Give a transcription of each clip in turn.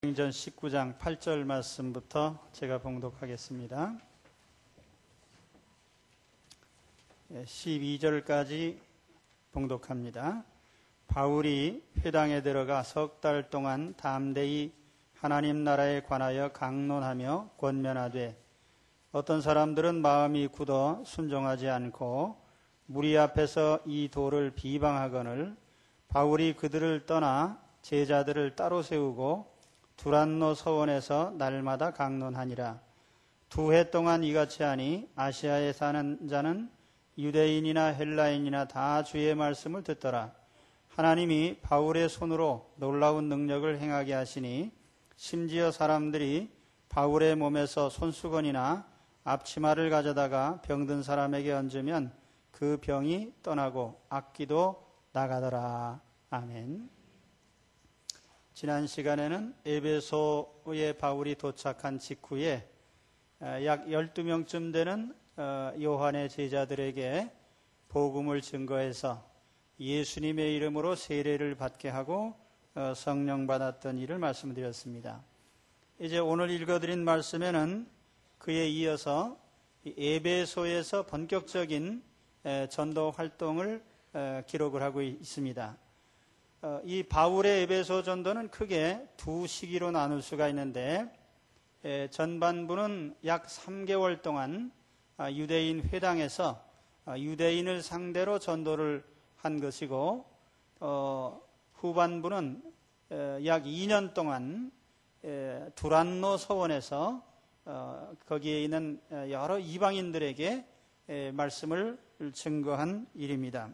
사도행전 19장 8절 말씀부터 제가 봉독하겠습니다. 12절까지 봉독합니다. 바울이 회당에 들어가 석 달 동안 담대히 하나님 나라에 관하여 강론하며 권면하되 어떤 사람들은 마음이 굳어 순종하지 않고 무리 앞에서 이 도를 비방하거늘 바울이 그들을 떠나 제자들을 따로 세우고 두란노 서원에서 날마다 강론하니라. 2해 동안 이같이 하니 아시아에 사는 자는 유대인이나 헬라인이나 다 주의 말씀을 듣더라. 하나님이 바울의 손으로 놀라운 능력을 행하게 하시니 심지어 사람들이 바울의 몸에서 손수건이나 앞치마를 가져다가 병든 사람에게 얹으면 그 병이 떠나고 악기도 나가더라. 아멘. 지난 시간에는 에베소에 바울이 도착한 직후에 약 12명쯤 되는 요한의 제자들에게 복음을 증거해서 예수님의 이름으로 세례를 받게 하고 성령 받았던 일을 말씀드렸습니다. 이제 오늘 읽어드린 말씀에는 그에 이어서 에베소에서 본격적인 전도 활동을 기록을 하고 있습니다. 이 바울의 에베소 전도는 크게 두 시기로 나눌 수가 있는데 전반부는 약 3개월 동안 유대인 회당에서 유대인을 상대로 전도를 한 것이고 후반부는 약 2년 동안 두란노 서원에서 거기에 있는 여러 이방인들에게 말씀을 증거한 일입니다.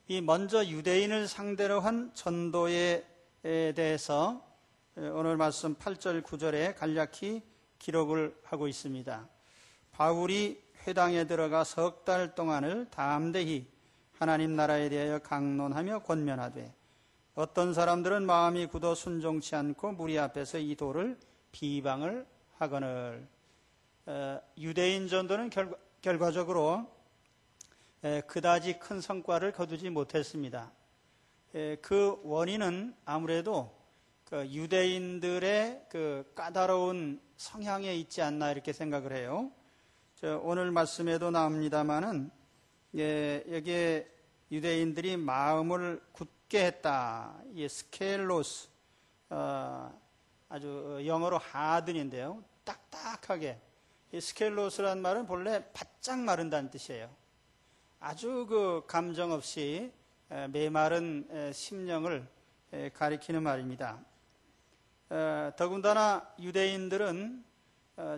이 먼저 유대인을 상대로 한 전도에 대해서 오늘 말씀 8절 9절에 간략히 기록을 하고 있습니다. 바울이 회당에 들어가 석 달 동안을 담대히 하나님 나라에 대하여 강론하며 권면하되 어떤 사람들은 마음이 굳어 순종치 않고 무리 앞에서 이 도를 비방을 하거늘. 유대인 전도는 결과적으로 그다지 큰 성과를 거두지 못했습니다. 그 원인은 아무래도 그 유대인들의 그 까다로운 성향에 있지 않나 이렇게 생각을 해요. 오늘 말씀에도 나옵니다마는 여기에 유대인들이 마음을 굳게 했다. 이 스켈로스, 아주 영어로 하든인데요. 딱딱하게. 이 스켈로스란 말은 본래 바짝 마른다는 뜻이에요. 아주 그 감정 없이 메마른 심령을 가리키는 말입니다. 더군다나 유대인들은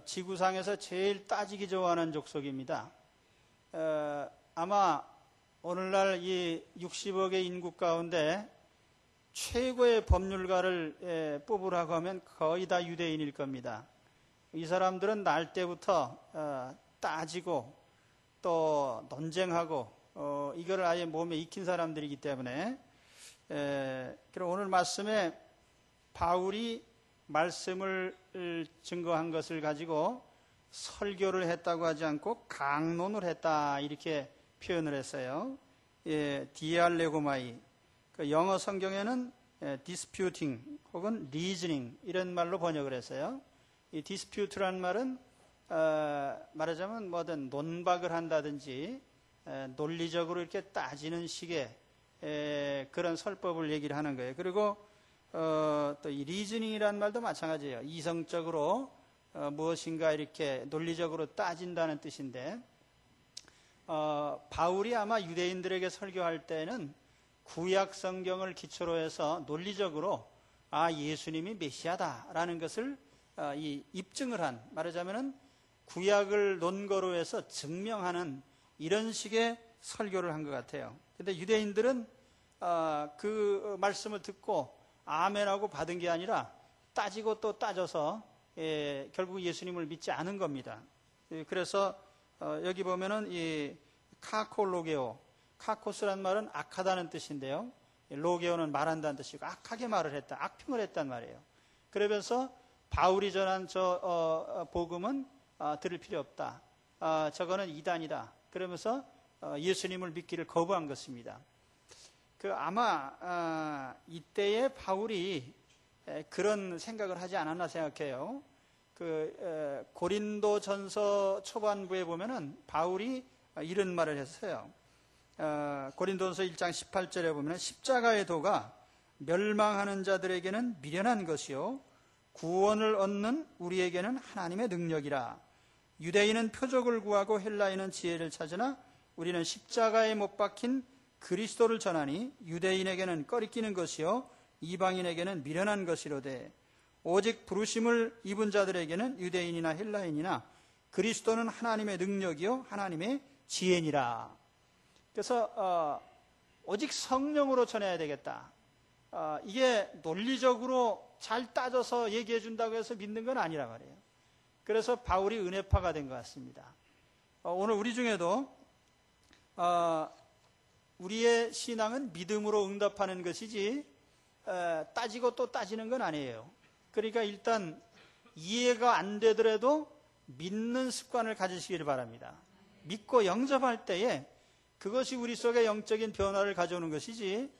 지구상에서 제일 따지기 좋아하는 족속입니다. 아마 오늘날 이 60억의 인구 가운데 최고의 법률가를 뽑으라고 하면 거의 다 유대인일 겁니다. 이 사람들은 날 때부터 따지고 또 논쟁하고 이거를 아예 몸에 익힌 사람들이기 때문에 그럼 오늘 말씀에 바울이 말씀을 증거한 것을 가지고 설교를 했다고 하지 않고 강론을 했다 이렇게 표현을 했어요. 디알레고마이, 그 영어 성경에는 disputing 혹은 reasoning 이런 말로 번역을 했어요. 이 dispute란 말은 말하자면 뭐든 논박을 한다든지 논리적으로 이렇게 따지는 식의 그런 설법을 얘기를 하는 거예요. 그리고 또 이 리즈닝이라는 말도 마찬가지예요. 이성적으로 무엇인가 이렇게 논리적으로 따진다는 뜻인데 바울이 아마 유대인들에게 설교할 때는 구약 성경을 기초로 해서 논리적으로 예수님이 메시아다라는 것을 입증을 한, 말하자면은 구약을 논거로 해서 증명하는 이런 식의 설교를 한 것 같아요. 근데 유대인들은 그 말씀을 듣고 아멘하고 받은 게 아니라 따지고 또 따져서 결국 예수님을 믿지 않은 겁니다. 그래서 여기 보면은 이 카콜로게오, 카코스란 말은 악하다는 뜻인데요. 로게오는 말한다는 뜻이고 악하게 말을 했다, 악평을 했단 말이에요. 그러면서 바울이 전한 복음은 들을 필요 없다. 저거는 이단이다. 그러면서 예수님을 믿기를 거부한 것입니다. 아마 이때에 바울이 그런 생각을 하지 않았나 생각해요. 고린도전서 초반부에 보면은 바울이 이런 말을 했어요. 고린도전서 1장 18절에 보면은 십자가의 도가 멸망하는 자들에게는 미련한 것이요 구원을 얻는 우리에게는 하나님의 능력이라. 유대인은 표적을 구하고 헬라인은 지혜를 찾으나 우리는 십자가에 못 박힌 그리스도를 전하니 유대인에게는 꺼리끼는 것이요 이방인에게는 미련한 것이로되 오직 부르심을 입은 자들에게는 유대인이나 헬라인이나 그리스도는 하나님의 능력이요 하나님의 지혜니라. 그래서 오직 성령으로 전해야 되겠다. 이게 논리적으로 잘 따져서 얘기해 준다고 해서 믿는 건 아니라 말이에요. 그래서 바울이 은혜파가 된 것 같습니다. 오늘 우리 중에도 우리의 신앙은 믿음으로 응답하는 것이지 따지고 또 따지는 건 아니에요. 그러니까 일단 이해가 안 되더라도 믿는 습관을 가지시기를 바랍니다. 믿고 영접할 때에 그것이 우리 속에 영적인 변화를 가져오는 것이지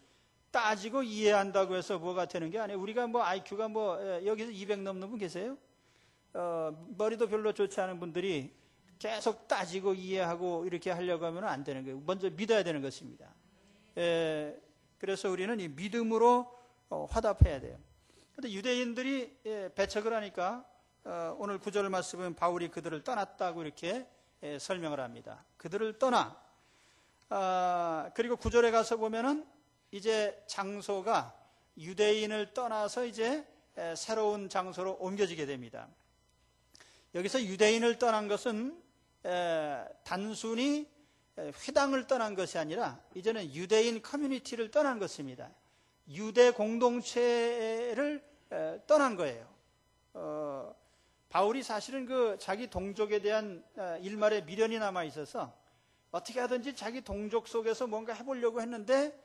따지고 이해한다고 해서 뭐가 되는 게 아니에요. 우리가 IQ가 여기서 200 넘는 분 계세요? 머리도 별로 좋지 않은 분들이 계속 따지고 이해하고 이렇게 하려고 하면 안 되는 거예요. 먼저 믿어야 되는 것입니다. 그래서 우리는 이 믿음으로 화답해야 돼요. 그런데 유대인들이 배척을 하니까 오늘 9절 말씀은 바울이 그들을 떠났다고 이렇게 설명을 합니다. 그들을 떠나. 그리고 9절에 가서 보면은 이제 장소가 유대인을 떠나서 이제 새로운 장소로 옮겨지게 됩니다. 여기서 유대인을 떠난 것은 단순히 회당을 떠난 것이 아니라 이제는 유대인 커뮤니티를 떠난 것입니다. 유대 공동체를 떠난 거예요. 바울이 사실은 자기 동족에 대한 일말의 미련이 남아 있어서 어떻게 하든지 자기 동족 속에서 뭔가 해보려고 했는데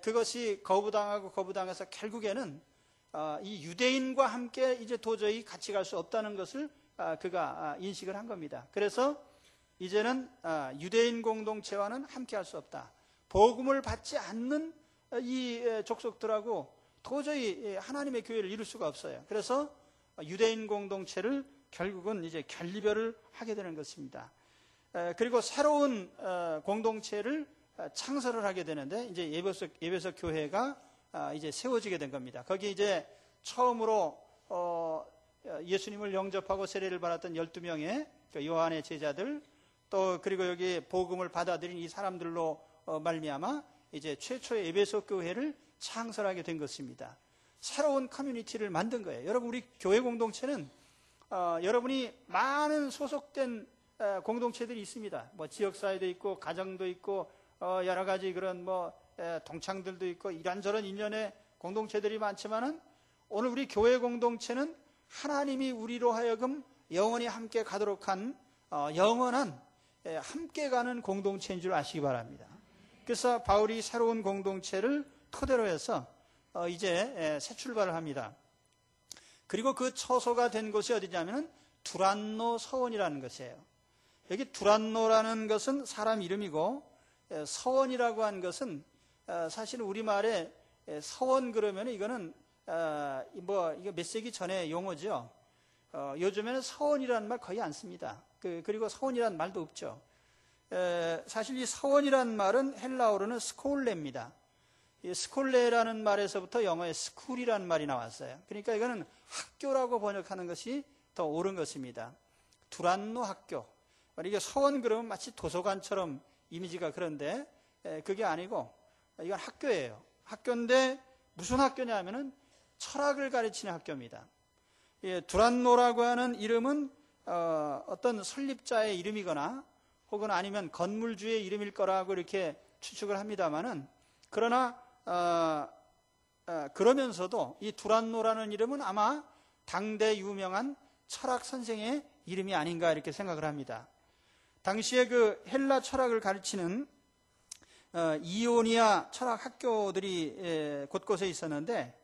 그것이 거부당해서 결국에는 이 유대인과 함께 이제 도저히 같이 갈 수 없다는 것을 그가 인식을 한 겁니다. 그래서 이제는 유대인 공동체와는 함께 할 수 없다. 복음을 받지 않는 이 족속들하고 도저히 하나님의 교회를 이룰 수가 없어요. 그래서 유대인 공동체를 결국은 이제 결리별을 하게 되는 것입니다. 그리고 새로운 공동체를 창설을 하게 되는데 이제 에베소 교회가 이제 세워지게 된 겁니다. 거기 이제 처음으로 예수님을 영접하고 세례를 받았던 12명의 요한의 제자들 또 그리고 여기 복음을 받아들인 이 사람들로 말미암아 이제 최초의 에베소 교회를 창설하게 된 것입니다. 새로운 커뮤니티를 만든 거예요. 여러분 우리 교회 공동체는 여러분이 많은 소속된 공동체들이 있습니다. 지역사회도 있고 가정도 있고 여러 가지 그런 동창들도 있고 이런저런 일련의 공동체들이 많지만은 오늘 우리 교회 공동체는 하나님이 우리로 하여금 영원히 함께 가도록 한 영원한 함께 가는 공동체인 줄 아시기 바랍니다. 그래서 바울이 새로운 공동체를 토대로 해서 이제 새 출발을 합니다. 그리고 그 처소가 된 곳이 어디냐면 두란노 서원이라는 것이에요. 여기 두란노라는 것은 사람 이름이고 서원이라고 한 것은 사실 우리말에 서원 그러면 이거는 이거 몇 세기 전의 용어죠. 요즘에는 서원이라는 말 거의 안 씁니다. 그리고 서원이라는 말도 없죠. 사실 이 서원이라는 말은 헬라어로는 스콜레입니다. 이 스콜레라는 말에서부터 영어의 스쿨이라는 말이 나왔어요. 그러니까 이거는 학교라고 번역하는 것이 더 옳은 것입니다. 두란노 학교. 이게 서원 그러면 마치 도서관처럼 이미지가 그런데 그게 아니고 이건 학교예요. 학교인데 무슨 학교냐면은 철학을 가르치는 학교입니다. 두란노라고 하는 이름은 어떤 설립자의 이름이거나 혹은 아니면 건물주의 이름일 거라고 이렇게 추측을 합니다만은 그러나 그러면서도 이 두란노라는 이름은 아마 당대 유명한 철학 선생의 이름이 아닌가 이렇게 생각을 합니다. 당시에 그 헬라 철학을 가르치는 이오니아 철학 학교들이 곳곳에 있었는데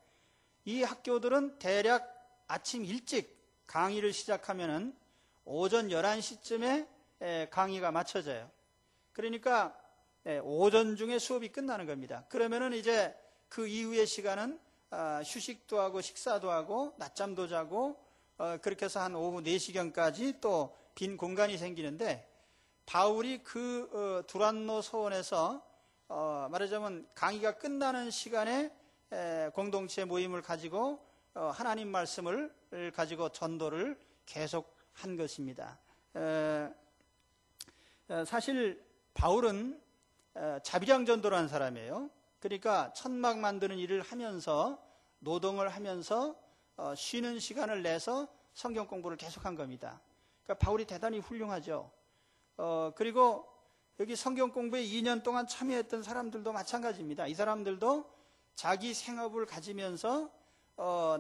이 학교들은 대략 아침 일찍 강의를 시작하면은 오전 11시쯤에 강의가 마쳐져요. 그러니까 오전 중에 수업이 끝나는 겁니다. 그러면은 이제 그 이후의 시간은 휴식도 하고 식사도 하고 낮잠도 자고 그렇게 해서 한 오후 4시경까지 또 빈 공간이 생기는데, 바울이 그 두란노 서원에서 말하자면 강의가 끝나는 시간에 공동체 모임을 가지고 하나님 말씀을 가지고 전도를 계속한 것입니다. 사실 바울은 자비량 전도를 한 사람이에요. 그러니까 천막 만드는 일을 하면서, 노동을 하면서 쉬는 시간을 내서 성경 공부를 계속한 겁니다. 그러니까 바울이 대단히 훌륭하죠. 그리고 여기 성경 공부에 2년 동안 참여했던 사람들도 마찬가지입니다. 이 사람들도 자기 생업을 가지면서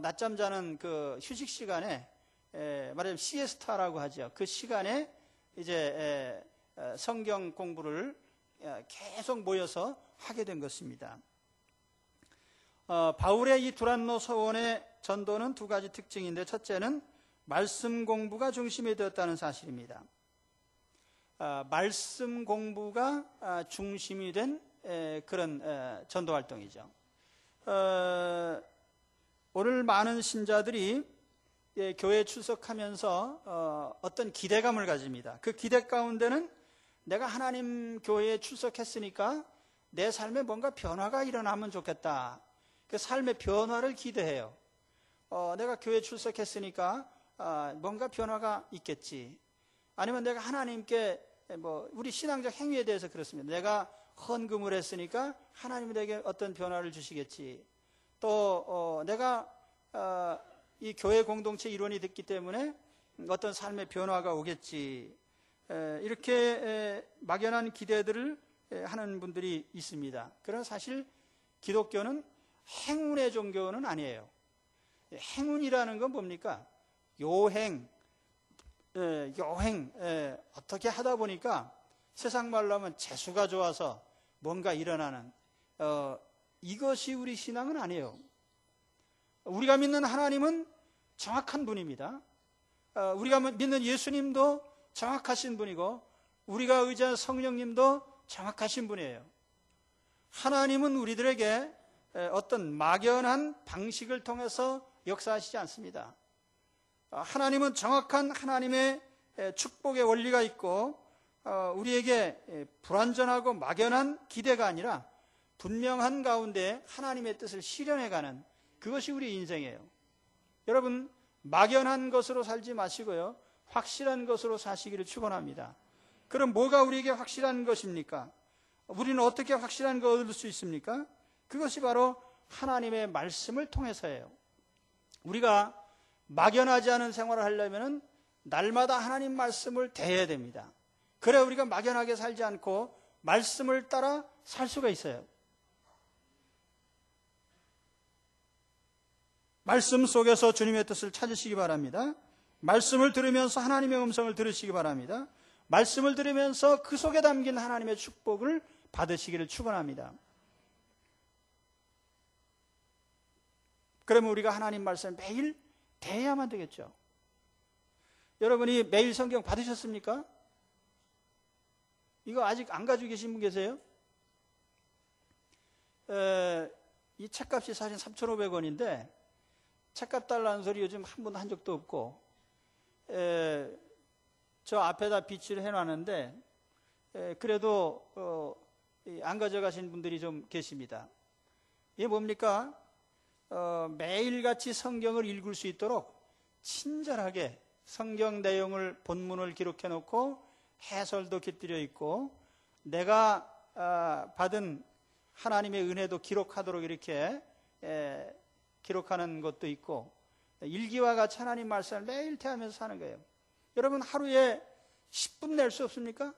낮잠 자는 그 휴식 시간에, 말하자면 시에스타라고 하죠. 그 시간에 이제 성경 공부를 계속 모여서 하게 된 것입니다. 바울의 이 두란노 서원의 전도는 두 가지 특징인데, 첫째는 말씀 공부가 중심이 되었다는 사실입니다. 말씀 공부가 중심이 된 그런 전도 활동이죠. 오늘 많은 신자들이 교회에 출석하면서 어떤 기대감을 가집니다. 그 기대 가운데는 내가 하나님 교회에 출석했으니까 내 삶에 뭔가 변화가 일어나면 좋겠다. 그 삶의 변화를 기대해요. 내가 교회에 출석했으니까 뭔가 변화가 있겠지. 아니면 내가 하나님께 우리 신앙적 행위에 대해서 그렇습니다. 내가 헌금을 했으니까 하나님이 내게 어떤 변화를 주시겠지. 또 내가 이 교회 공동체 일원이 됐기 때문에 어떤 삶의 변화가 오겠지. 이렇게 막연한 기대들을 하는 분들이 있습니다. 그러나 사실 기독교는 행운의 종교는 아니에요. 행운이라는 건 뭡니까? 요행, 어떻게 하다 보니까 세상 말로 하면 재수가 좋아서 뭔가 일어나는, 이것이 우리 신앙은 아니에요. 우리가 믿는 하나님은 정확한 분입니다. 우리가 믿는 예수님도 정확하신 분이고, 우리가 의지하는 성령님도 정확하신 분이에요. 하나님은 우리들에게 어떤 막연한 방식을 통해서 역사하시지 않습니다. 하나님은 정확한 하나님의 축복의 원리가 있고, 우리에게 불완전하고 막연한 기대가 아니라 분명한 가운데 하나님의 뜻을 실현해가는, 그것이 우리 인생이에요. 여러분, 막연한 것으로 살지 마시고요, 확실한 것으로 사시기를 축원합니다. 그럼 뭐가 우리에게 확실한 것입니까? 우리는 어떻게 확실한 것을 얻을 수 있습니까? 그것이 바로 하나님의 말씀을 통해서예요. 우리가 막연하지 않은 생활을 하려면 날마다 하나님 말씀을 대해야 됩니다. 그래야 우리가 막연하게 살지 않고 말씀을 따라 살 수가 있어요. 말씀 속에서 주님의 뜻을 찾으시기 바랍니다. 말씀을 들으면서 하나님의 음성을 들으시기 바랍니다. 말씀을 들으면서 그 속에 담긴 하나님의 축복을 받으시기를 축원합니다. 그러면 우리가 하나님 말씀을 매일 대해야만 되겠죠. 여러분이 매일 성경 받으셨습니까? 이거 아직 안 가지고 계신 분 계세요? 이 책값이 사실 3,500원인데 책값 달라는 소리 요즘 한 번도 한 적도 없고, 저 앞에다 비치를 해놨는데 그래도 안 가져가신 분들이 좀 계십니다. 이게 뭡니까? 매일같이 성경을 읽을 수 있도록 친절하게 성경 내용을, 본문을 기록해 놓고 해설도 곁들여 있고, 내가 받은 하나님의 은혜도 기록하도록 이렇게 기록하는 것도 있고, 일기와 같이 하나님 말씀을 매일 대하면서 사는 거예요. 여러분, 하루에 10분 낼 수 없습니까?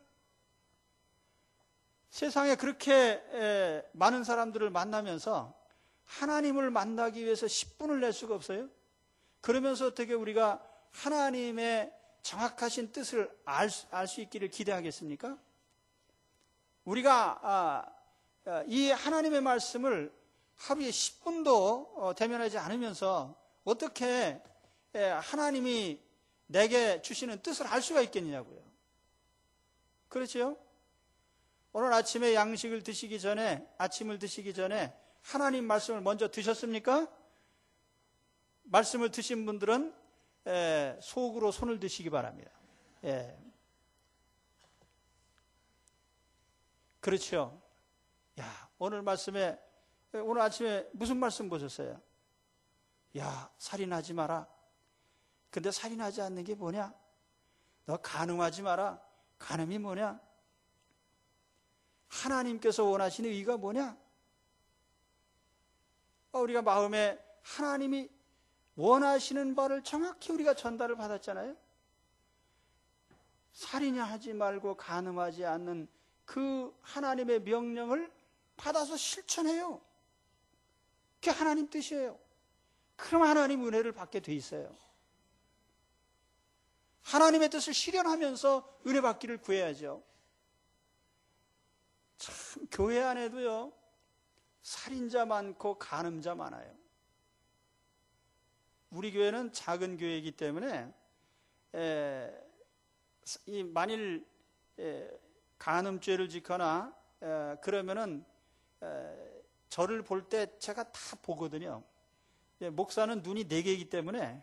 세상에 그렇게 많은 사람들을 만나면서 하나님을 만나기 위해서 10분을 낼 수가 없어요. 그러면서 어떻게 우리가 하나님의 정확하신 뜻을 알 수 있기를 기대하겠습니까? 우리가 이 하나님의 말씀을 하루에 10분도 대면하지 않으면서 어떻게 하나님이 내게 주시는 뜻을 알 수가 있겠느냐고요. 그렇죠? 오늘 아침에 양식을 드시기 전에, 아침을 드시기 전에 하나님 말씀을 먼저 드셨습니까? 말씀을 드신 분들은 속으로 손을 드시기 바랍니다. 그렇죠. 야, 오늘 말씀에, 오늘 아침에 무슨 말씀 보셨어요? 야, 살인하지 마라. 근데 살인하지 않는 게 뭐냐? 너 간음하지 마라. 간음이 뭐냐? 하나님께서 원하시는 의가 뭐냐? 우리가 마음에 하나님이 원하시는 바를 정확히 우리가 전달을 받았잖아요. 살인하지 말고 간음하지 않는 그 하나님의 명령을 받아서 실천해요. 그게 하나님 뜻이에요. 그럼 하나님 은혜를 받게 돼 있어요. 하나님의 뜻을 실현하면서 은혜 받기를 구해야죠. 참 교회 안에도요, 살인자 많고 간음자 많아요. 우리 교회는 작은 교회이기 때문에 만일 간음죄를 짓거나 그러면은 저를 볼 때 제가 다 보거든요. 목사는 눈이 4개이기 때문에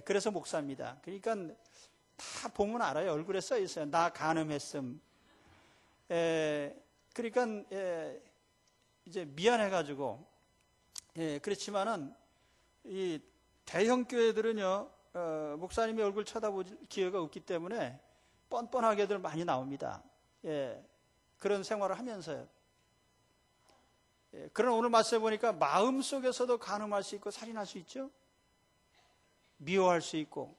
그래서 목사입니다. 그러니까 다 보면 알아요. 얼굴에 써 있어요. 나 간음했음. 그러니까 이제 미안해가지고 그렇지만은 이 대형 교회들은요, 목사님이 얼굴 쳐다볼 기회가 없기 때문에 뻔뻔하게들 많이 나옵니다. 그런 생활을 하면서요. 그러나 오늘 말씀해 보니까 마음 속에서도 간음할 수 있고 살인할 수 있죠. 미워할 수 있고.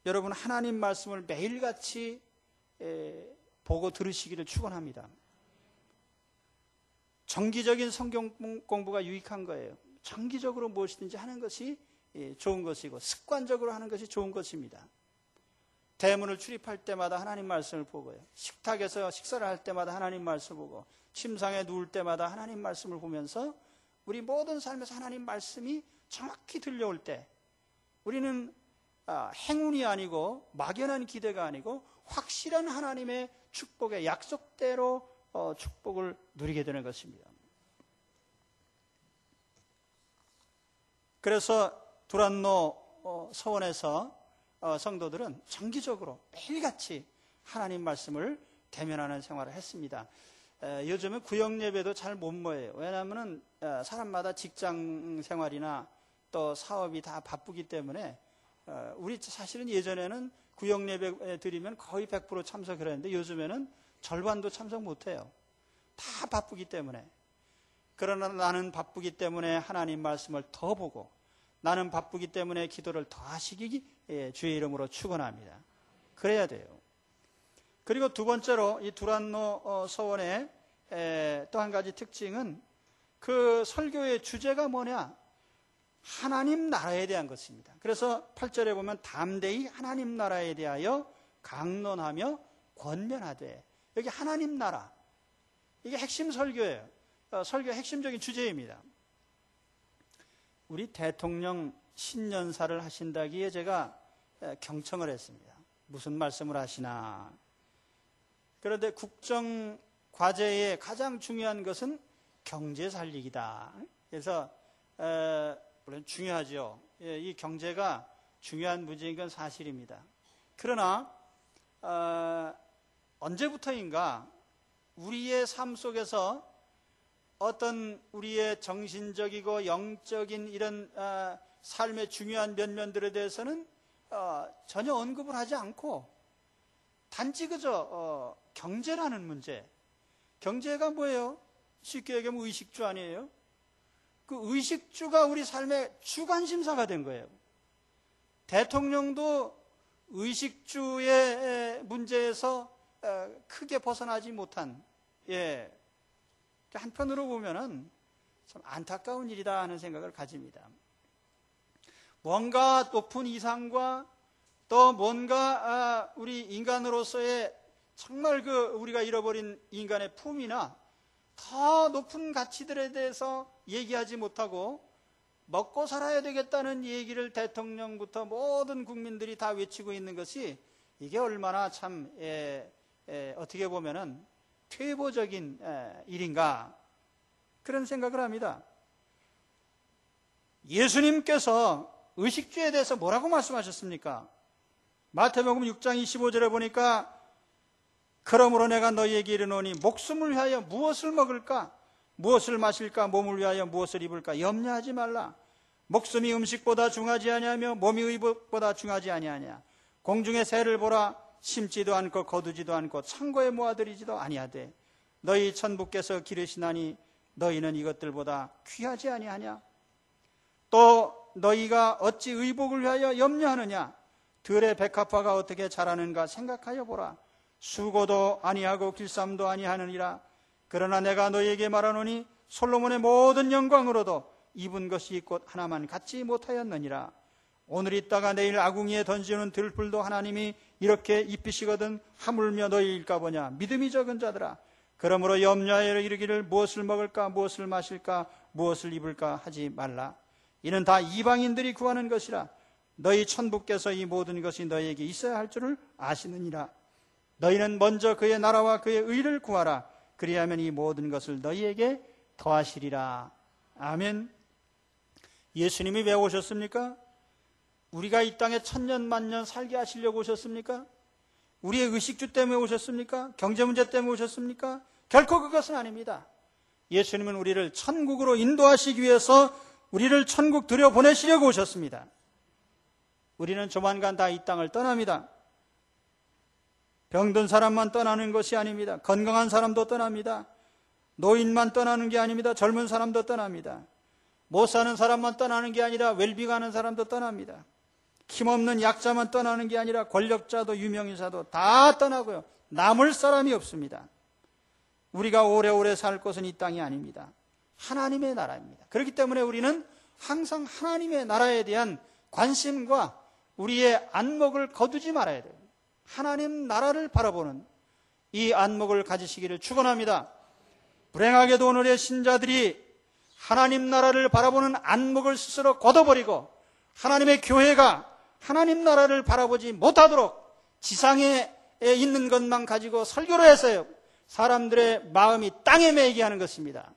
여러분, 하나님 말씀을 매일같이 보고 들으시기를 축원합니다. 정기적인 성경 공부가 유익한 거예요. 정기적으로 무엇이든지 하는 것이 좋은 것이고 습관적으로 하는 것이 좋은 것입니다. 대문을 출입할 때마다 하나님 말씀을 보고요. 식탁에서 식사를 할 때마다 하나님 말씀을 보고 침상에 누울 때마다 하나님 말씀을 보면서 우리 모든 삶에서 하나님 말씀이 정확히 들려올 때 우리는 행운이 아니고 막연한 기대가 아니고 확실한 하나님의 축복의 약속대로 축복을 누리게 되는 것입니다. 그래서 두란노 서원에서 성도들은 정기적으로 매일같이 하나님 말씀을 대면하는 생활을 했습니다. 요즘은 구역 예배도 잘 못 모여요. 왜냐하면 사람마다 직장 생활이나 또 사업이 다 바쁘기 때문에 우리 사실은 예전에는 구역 예배 드리면 거의 100% 참석을 했는데 요즘에는 절반도 참석 못해요. 다 바쁘기 때문에. 그러나 나는 바쁘기 때문에 하나님 말씀을 더 보고 나는 바쁘기 때문에 기도를 더 하시기 주의 이름으로 축원합니다. 그래야 돼요. 그리고 두 번째로 이 두란노 서원의 또 한 가지 특징은 그 설교의 주제가 뭐냐? 하나님 나라에 대한 것입니다. 그래서 8절에 보면 담대히 하나님 나라에 대하여 강론하며 권면하되, 여기 하나님 나라, 이게 핵심 설교예요. 설교의 핵심적인 주제입니다. 우리 대통령 신년사를 하신다기에 제가 경청을 했습니다. 무슨 말씀을 하시나. 그런데 국정 과제의 가장 중요한 것은 경제 살리기다. 그래서 물론 중요하죠. 이 경제가 중요한 문제인 건 사실입니다. 그러나 언제부터인가 우리의 삶 속에서 어떤 우리의 정신적이고 영적인 이런 삶의 중요한 면면들에 대해서는 전혀 언급을 하지 않고 단지 그저 경제라는 문제. 경제가 뭐예요? 쉽게 얘기하면 의식주 아니에요? 그 의식주가 우리 삶의 주관심사가 된 거예요. 대통령도 의식주의 문제에서 크게 벗어나지 못한, 한편으로 보면은 참 안타까운 일이다 하는 생각을 가집니다. 뭔가 높은 이상과 또 뭔가 우리 인간으로서의 정말 우리가 잃어버린 인간의 품이나 더 높은 가치들에 대해서 얘기하지 못하고 먹고 살아야 되겠다는 얘기를 대통령부터 모든 국민들이 다 외치고 있는 것이 이게 얼마나 참 어떻게 보면은 퇴보적인 일인가 그런 생각을 합니다. 예수님께서 의식주에 대해서 뭐라고 말씀하셨습니까? 마태복음 6장 25절에 보니까 그러므로 내가 너희에게 이르노니 목숨을 위하여 무엇을 먹을까? 무엇을 마실까? 몸을 위하여 무엇을 입을까? 염려하지 말라. 목숨이 음식보다 중하지 아니하며 몸이 의복보다 중하지 아니하냐. 공중의 새를 보라. 심지도 않고 거두지도 않고 창고에 모아들이지도 아니하되 너희 천부께서 기르시나니 너희는 이것들보다 귀하지 아니하냐. 또 너희가 어찌 의복을 위하여 염려하느냐. 들의 백합화가 어떻게 자라는가 생각하여 보라. 수고도 아니하고 길쌈도 아니하느니라. 그러나 내가 너희에게 말하노니 솔로몬의 모든 영광으로도 입은 것이 곧 하나만 갖지 못하였느니라. 오늘 있다가 내일 아궁이에 던지는 들불도 하나님이 이렇게 입히시거든 하물며 너희일까 보냐. 믿음이 적은 자들아. 그러므로 염려하여 이르기를 무엇을 먹을까 무엇을 마실까 무엇을 입을까 하지 말라. 이는 다 이방인들이 구하는 것이라. 너희 천부께서 이 모든 것이 너희에게 있어야 할 줄을 아시느니라. 너희는 먼저 그의 나라와 그의 의를 구하라. 그리하면 이 모든 것을 너희에게 더하시리라. 아멘. 예수님이 왜 오셨습니까? 우리가 이 땅에 천년 만년 살게 하시려고 오셨습니까? 우리의 의식주 때문에 오셨습니까? 경제 문제 때문에 오셨습니까? 결코 그것은 아닙니다. 예수님은 우리를 천국으로 인도하시기 위해서 우리를 천국 들여보내시려고 오셨습니다. 우리는 조만간 다 이 땅을 떠납니다. 병든 사람만 떠나는 것이 아닙니다. 건강한 사람도 떠납니다. 노인만 떠나는 게 아닙니다. 젊은 사람도 떠납니다. 못 사는 사람만 떠나는 게 아니라 웰빙하는 사람도 떠납니다. 힘없는 약자만 떠나는 게 아니라 권력자도 유명인사도 다 떠나고요. 남을 사람이 없습니다. 우리가 오래오래 살 곳은 이 땅이 아닙니다. 하나님의 나라입니다. 그렇기 때문에 우리는 항상 하나님의 나라에 대한 관심과 우리의 안목을 거두지 말아야 돼요. 하나님 나라를 바라보는 이 안목을 가지시기를 축원합니다. 불행하게도 오늘의 신자들이 하나님 나라를 바라보는 안목을 스스로 걷어버리고 하나님의 교회가 하나님 나라를 바라보지 못하도록 지상에 있는 것만 가지고 설교를 해서요. 사람들의 마음이 땅에 매이게 하는 것입니다.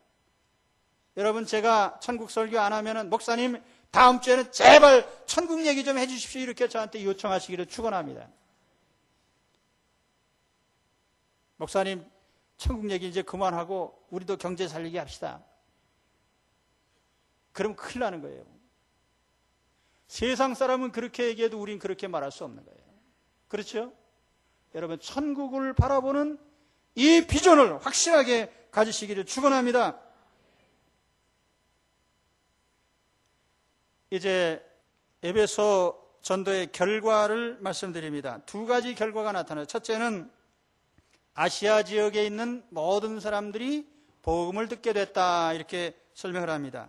여러분, 제가 천국 설교 안 하면은 목사님 다음 주에는 제발 천국 얘기 좀 해주십시오. 이렇게 저한테 요청하시기를 축원합니다. 목사님, 천국 얘기 이제 그만하고 우리도 경제 살리기 합시다. 그럼 큰일 나는 거예요. 세상 사람은 그렇게 얘기해도 우린 그렇게 말할 수 없는 거예요. 그렇죠? 여러분, 천국을 바라보는 이 비전을 확실하게 가지시기를 축원합니다. 이제 에베소 전도의 결과를 말씀드립니다. 두 가지 결과가 나타나요. 첫째는 아시아 지역에 있는 모든 사람들이 복음을 듣게 됐다, 이렇게 설명을 합니다.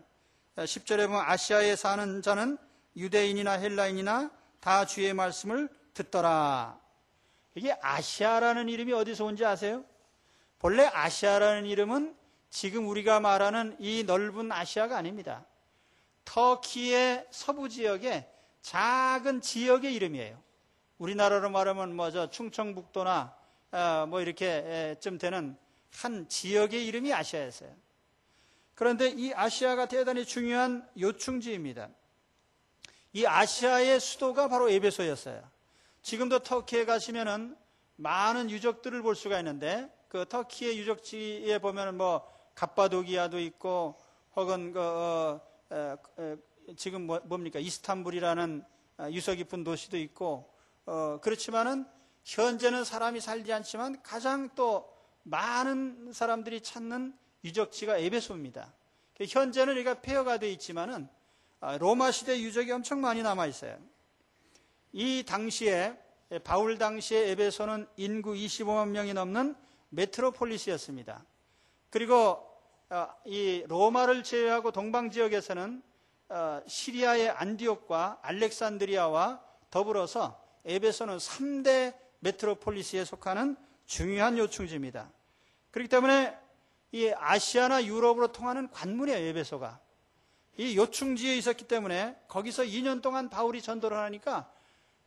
10절에 보면 아시아에 사는 자는 유대인이나 헬라인이나 다 주의 말씀을 듣더라. 이게 아시아라는 이름이 어디서 온지 아세요? 본래 아시아라는 이름은 지금 우리가 말하는 이 넓은 아시아가 아닙니다. 터키의 서부 지역의 작은 지역의 이름이에요. 우리나라로 말하면 뭐죠? 충청북도나 뭐 이렇게 좀 되는 한 지역의 이름이 아시아였어요. 그런데 이 아시아가 대단히 중요한 요충지입니다. 이 아시아의 수도가 바로 에베소였어요. 지금도 터키에 가시면은 많은 유적들을 볼 수가 있는데 그 터키의 유적지에 보면은 뭐 갑바도기아도 있고 혹은 지금 뭡니까 이스탄불이라는 유서 깊은 도시도 있고 그렇지만은 현재는 사람이 살지 않지만 가장 또 많은 사람들이 찾는 유적지가 에베소입니다. 현재는 우리가 폐허가 되어 있지만은 로마 시대 유적이 엄청 많이 남아 있어요. 이 당시에 바울 당시에 에베소는 인구 25만 명이 넘는 메트로폴리스였습니다. 그리고 이 로마를 제외하고 동방 지역에서는 시리아의 안디옥과 알렉산드리아와 더불어서 에베소는 3대 메트로폴리스에 속하는 중요한 요충지입니다. 그렇기 때문에 이 아시아나 유럽으로 통하는 관문이에요, 에베소가. 이 요충지에 있었기 때문에 거기서 2년 동안 바울이 전도를 하니까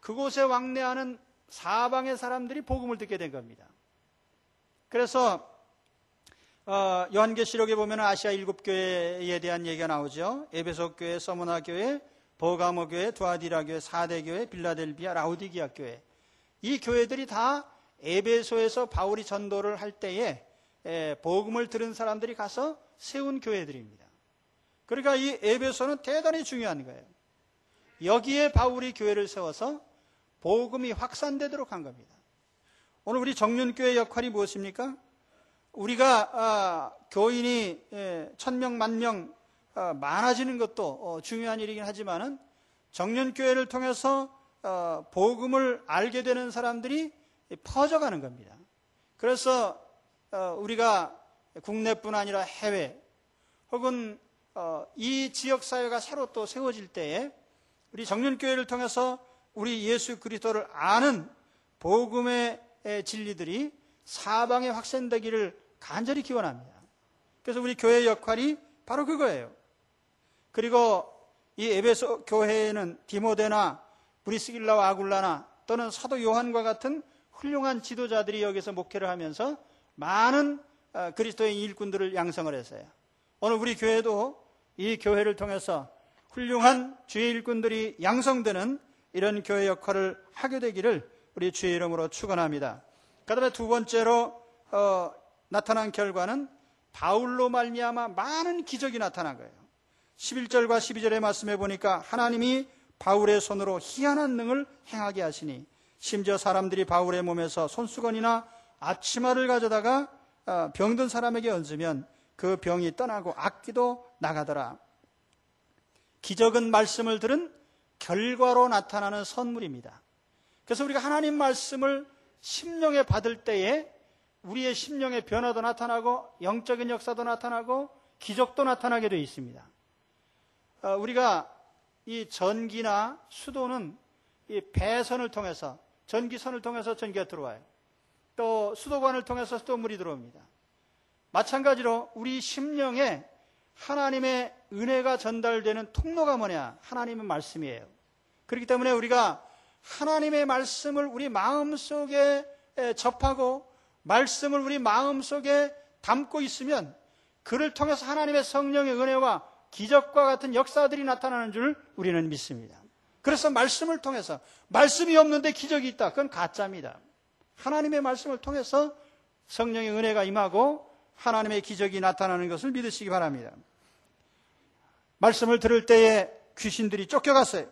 그곳에 왕래하는 사방의 사람들이 복음을 듣게 된 겁니다. 그래서 요한계시록에 보면 아시아 7교회에 대한 얘기가 나오죠. 에베소 교회, 서머나 교회, 버가모 교회, 두아디라 교회, 사대 교회, 빌라델비아, 라우디기아 교회. 이 교회들이 다 에베소에서 바울이 전도를 할 때에 복음을 들은 사람들이 가서 세운 교회들입니다. 그러니까 이 에베소는 대단히 중요한 거예요. 여기에 바울이 교회를 세워서 복음이 확산되도록 한 겁니다. 오늘 우리 정륜교회 역할이 무엇입니까? 우리가 교인이 1000명, 10,000명 많아지는 것도 중요한 일이긴 하지만은 정륜교회를 통해서 복음을 알게 되는 사람들이 퍼져가는 겁니다. 그래서 우리가 국내뿐 아니라 해외 혹은 이 지역사회가 새로 또 세워질 때에 우리 정륜교회를 통해서 우리 예수 그리스도를 아는 복음의 진리들이 사방에 확산되기를 간절히 기원합니다. 그래서 우리 교회의 역할이 바로 그거예요. 그리고 이 에베소 교회에는 디모데나 브리스길라와 아굴라나 또는 사도 요한과 같은 훌륭한 지도자들이 여기서 목회를 하면서 많은 그리스도의 일꾼들을 양성을 했어요. 오늘 우리 교회도 이 교회를 통해서 훌륭한 주의 일꾼들이 양성되는 이런 교회 역할을 하게 되기를 우리 주의 이름으로 축원합니다. 그다음에 두 번째로 나타난 결과는 바울로 말미암아 많은 기적이 나타난 거예요. 11절과 12절의 말씀에 보니까 하나님이 바울의 손으로 희한한 능을 행하게 하시니 심지어 사람들이 바울의 몸에서 손수건이나 앞치마를 가져다가 병든 사람에게 얹으면 그 병이 떠나고 악기도 나가더라. 기적은 말씀을 들은 결과로 나타나는 선물입니다. 그래서 우리가 하나님 말씀을 심령에 받을 때에 우리의 심령의 변화도 나타나고 영적인 역사도 나타나고 기적도 나타나게 되어 있습니다. 우리가 이 전기나 수도는 이 배선을 통해서 전기선을 통해서 전기가 들어와요. 또 수도관을 통해서 또 물이 들어옵니다. 마찬가지로 우리 심령에 하나님의 은혜가 전달되는 통로가 뭐냐? 하나님의 말씀이에요. 그렇기 때문에 우리가 하나님의 말씀을 우리 마음속에 접하고 말씀을 우리 마음속에 담고 있으면 그를 통해서 하나님의 성령의 은혜와 기적과 같은 역사들이 나타나는 줄 우리는 믿습니다. 그래서 말씀을 통해서 말씀이 없는데 기적이 있다. 그건 가짜입니다. 하나님의 말씀을 통해서 성령의 은혜가 임하고 하나님의 기적이 나타나는 것을 믿으시기 바랍니다. 말씀을 들을 때에 귀신들이 쫓겨갔어요.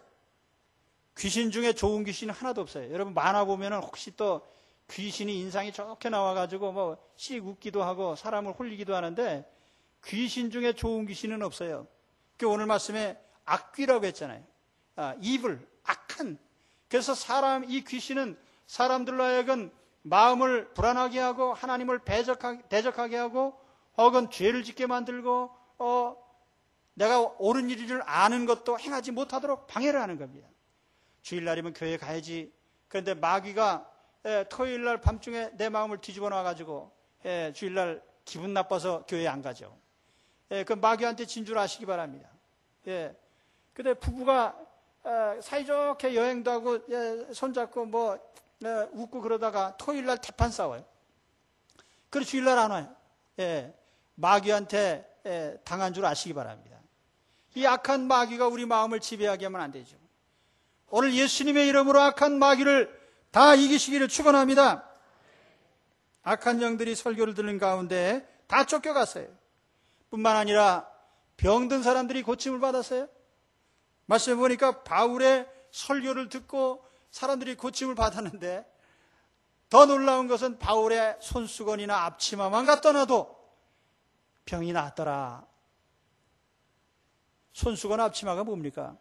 귀신 중에 좋은 귀신은 하나도 없어요. 여러분 만화 보면은 혹시 또 귀신이 인상이 좋게 나와가지고 뭐 씩 웃기도 하고 사람을 홀리기도 하는데 귀신 중에 좋은 귀신은 없어요. 그 오늘 말씀에 악귀라고 했잖아요. 이불, 악한. 그래서 이 귀신은 사람들로 하여금 마음을 불안하게 하고 하나님을 대적하게 하고 혹은 죄를 짓게 만들고 내가 옳은 일인 줄 아는 것도 행하지 못하도록 방해를 하는 겁니다. 주일날이면 교회 가야지. 그런데 마귀가 토요일날 밤중에 내 마음을 뒤집어 놔가지고 주일날 기분 나빠서 교회 안 가죠. 그 마귀한테 진 줄 아시기 바랍니다. 근데 부부가 사이좋게 여행도 하고 손잡고 뭐 웃고 그러다가 토요일날 대판 싸워요. 그래서 주일날 안 와요. 마귀한테 당한 줄 아시기 바랍니다. 이 악한 마귀가 우리 마음을 지배하게 하면 안 되죠. 오늘 예수님의 이름으로 악한 마귀를 다 이기시기를 축원합니다. 악한 영들이 설교를 듣는 가운데 다 쫓겨갔어요. 뿐만 아니라 병든 사람들이 고침을 받았어요. 말씀해 보니까 바울의 설교를 듣고 사람들이 고침을 받았는데 더 놀라운 것은 바울의 손수건이나 앞치마만 갖다 놔도 병이 나았더라. 손수건 앞치마가 뭡니까?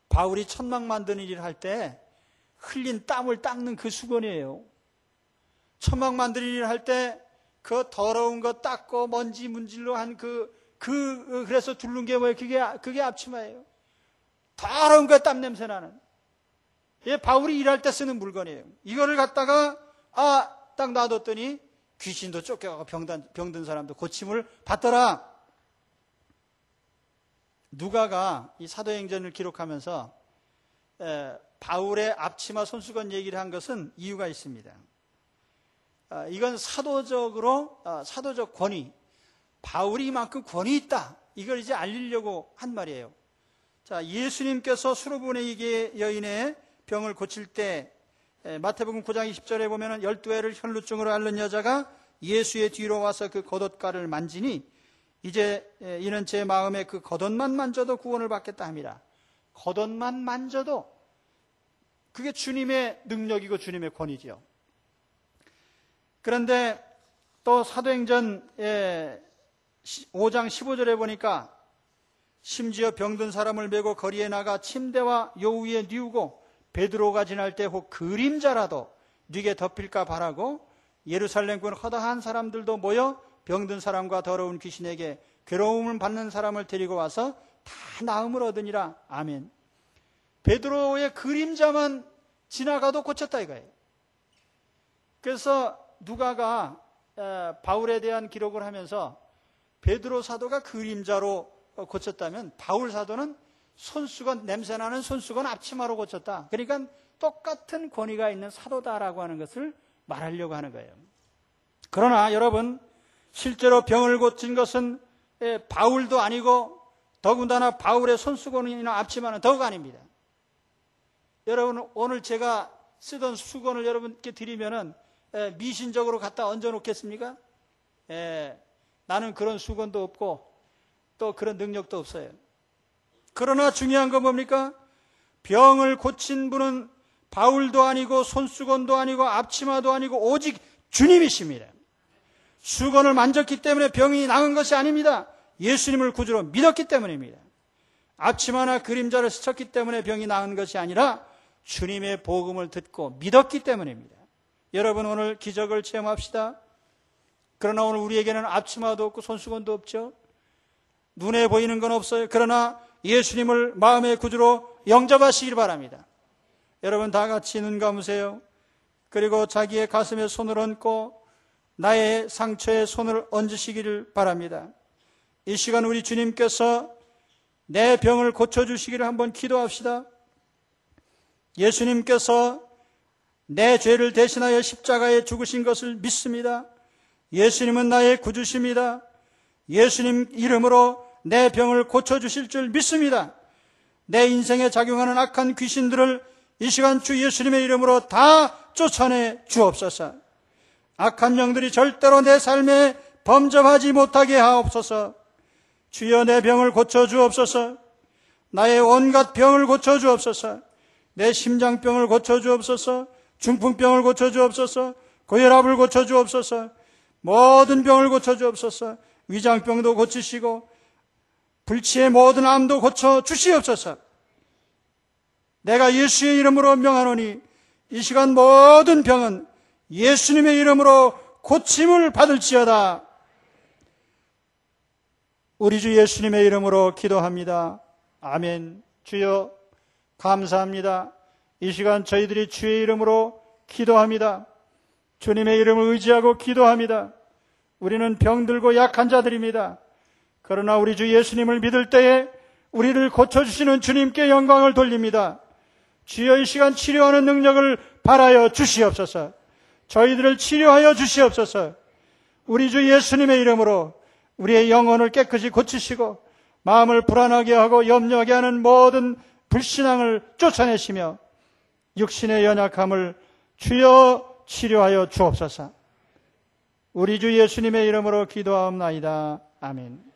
바울이 천막 만드는 일을 할 때 흘린 땀을 닦는 그 수건이에요. 천막 만드는 일을 할 때 그 더러운 거 닦고 먼지 문질로 한 그래서 두른 게 뭐예요? 그게 앞치마예요. 더러운 거 땀 냄새 나는. 바울이 일할 때 쓰는 물건이에요. 이거를 갖다가 딱 놔뒀더니 귀신도 쫓겨가고 병든 사람도 고침을 받더라. 누가가 이 사도행전을 기록하면서 바울의 앞치마 손수건 얘기를 한 것은 이유가 있습니다. 이건 사도적 권위, 바울이 이만큼 권위 있다, 이걸 이제 알리려고 한 말이에요. 자, 예수님께서 수르보니게 여인의 병을 고칠 때 마태복음 9장 20절에 보면은 12회를 혈루증으로 앓는 여자가 예수의 뒤로 와서 그 겉옷가를 만지니 이제 이는 제 마음에 그 겉옷만 만져도 구원을 받겠다 함이라. 겉옷만 만져도 그게 주님의 능력이고 주님의 권위지요. 그런데 또 사도행전 5장 15절에 보니까 심지어 병든 사람을 메고 거리에 나가 침대와 요 위에 뉘우고 베드로가 지날 때 혹 그림자라도 뉘게 덮일까 바라고 예루살렘군 허다한 사람들도 모여 병든 사람과 더러운 귀신에게 괴로움을 받는 사람을 데리고 와서 다 나음을 얻으니라. 아멘. 베드로의 그림자만 지나가도 고쳤다 이거예요. 그래서 누가가 바울에 대한 기록을 하면서 베드로 사도가 그림자로 고쳤다면 바울 사도는 손수건, 냄새나는 손수건 앞치마로 고쳤다. 그러니까 똑같은 권위가 있는 사도다라고 하는 것을 말하려고 하는 거예요. 그러나 여러분, 실제로 병을 고친 것은 바울도 아니고 더군다나 바울의 손수건이나 앞치마는 더욱 아닙니다. 여러분, 오늘 제가 쓰던 수건을 여러분께 드리면은 미신적으로 갖다 얹어 놓겠습니까? 나는 그런 수건도 없고 또 그런 능력도 없어요. 그러나 중요한 건 뭡니까? 병을 고친 분은 바울도 아니고 손수건도 아니고 앞치마도 아니고 오직 주님이십니다. 수건을 만졌기 때문에 병이 나은 것이 아닙니다. 예수님을 구주로 믿었기 때문입니다. 앞치마나 그림자를 스쳤기 때문에 병이 나은 것이 아니라 주님의 복음을 듣고 믿었기 때문입니다. 여러분, 오늘 기적을 체험합시다. 그러나 오늘 우리에게는 앞치마도 없고 손수건도 없죠. 눈에 보이는 건 없어요. 그러나 예수님을 마음의 구주로 영접하시길 바랍니다. 여러분, 다 같이 눈 감으세요. 그리고 자기의 가슴에 손을 얹고 나의 상처에 손을 얹으시기를 바랍니다. 이 시간 우리 주님께서 내 병을 고쳐주시기를 한번 기도합시다. 예수님께서 내 죄를 대신하여 십자가에 죽으신 것을 믿습니다. 예수님은 나의 구주십니다. 예수님 이름으로 내 병을 고쳐주실 줄 믿습니다. 내 인생에 작용하는 악한 귀신들을 이 시간 주 예수님의 이름으로 다 쫓아내 주옵소서. 악한 영들이 절대로 내 삶에 범접하지 못하게 하옵소서. 주여, 내 병을 고쳐주옵소서. 나의 온갖 병을 고쳐주옵소서. 내 심장병을 고쳐주옵소서. 중풍병을 고쳐주옵소서. 고혈압을 고쳐주옵소서. 모든 병을 고쳐주옵소서. 위장병도 고치시고 불치의 모든 암도 고쳐주시옵소서. 내가 예수의 이름으로 명하노니 이 시간 모든 병은 예수님의 이름으로 고침을 받을지어다. 우리 주 예수님의 이름으로 기도합니다. 아멘. 주여, 감사합니다. 이 시간 저희들이 주의 이름으로 기도합니다. 주님의 이름을 의지하고 기도합니다. 우리는 병들고 약한 자들입니다. 그러나 우리 주 예수님을 믿을 때에 우리를 고쳐주시는 주님께 영광을 돌립니다. 주여, 이 시간 치료하는 능력을 바라여 주시옵소서. 저희들을 치료하여 주시옵소서. 우리 주 예수님의 이름으로 우리의 영혼을 깨끗이 고치시고 마음을 불안하게 하고 염려하게 하는 모든 불신앙을 쫓아내시며 육신의 연약함을 주여 치료하여 주옵소서. 우리 주 예수님의 이름으로 기도하옵나이다. 아멘.